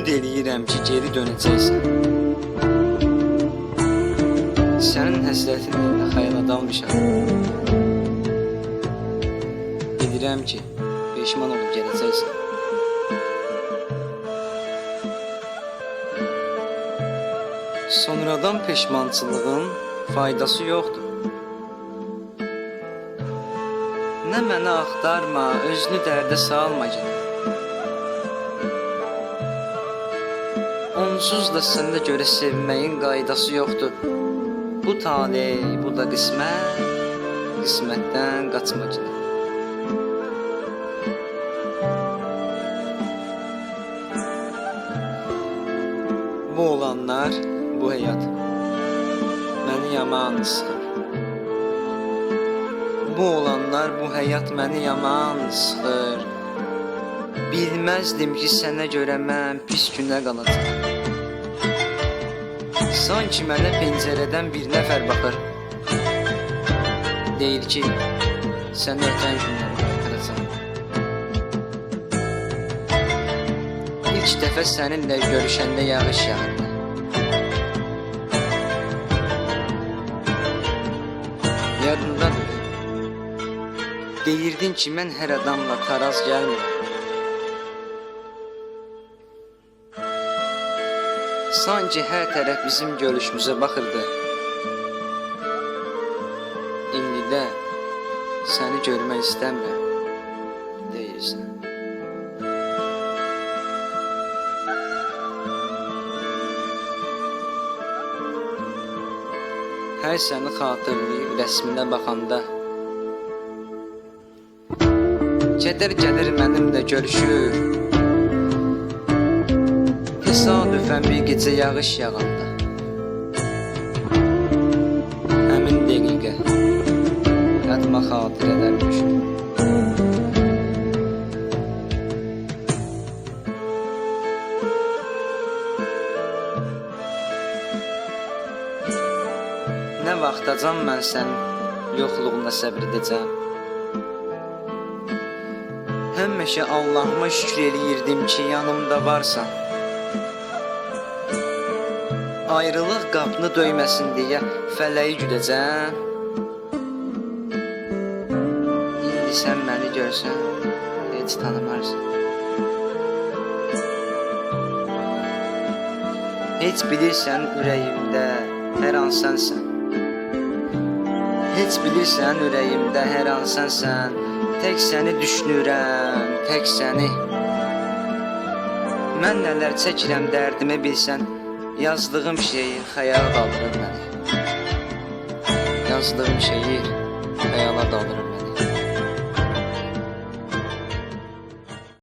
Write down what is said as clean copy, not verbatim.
Ümid eləyirəm ki, geri dönəcəksən. Sənin həsrətinlə xəyala dalmışam. Bilirəm ki, peşman olub gələcəksən. Sonradan peşmançılığın faydası yoxdur. Nə məni axtarma, özünü dərdə salma gənə. Onsuz da səndə görə sevməyin qaydası yoxdur. Bu taley, bu da qismət, qismətdən qaçma gənə. Bu olanlar, bu həyat məni yaman sıxır. Bu olanlar, bu həyat məni yaman sıxır. Bilməzdim ki, sənə görə mən pis günə qalacam. Sanki mənə pəncərədən bir nəfər baxır. Deyir ki, sən ötən günləri qaytaracam. İlk dəfə səninlə görüşəndə yağış yağırdı. Yadındadır. Deyirdin ki, mən hər adamla taraz gəlmirəm. Sanki hər tərəf bizim görüşümüzə baxırdı. İndi də səni görmək istəmirəm, deyirsən. Hər səni xatırlayıb rəsminə baxanda kədər gəlir mənimlə görüşür. Təsadüfən bir gecə yağış yağanda həmin dəqiqə yadıma xatirələr düşür. Nə vaxtacan mən sənin yoxluğuna səbr edəcəm. Həmişə Allahıma şükür eləyirdim ki, yanımda varsan. Ayrılıq qapını döyməsin deyə fələyi güdəcəm. İndi sən məni görsən, heç tanımarsan. Heç bilirsən ürəyimdə hər an sənsən. Heç bilirsən ürəyimdə hər an sənsən. Tək səni düşünürəm, tək səni. Mən nələr çəkirəm dərdimi bilsən. Yazdığım şeir xəyala daldırır məni. Yazdığım şeir xəyala daldırır.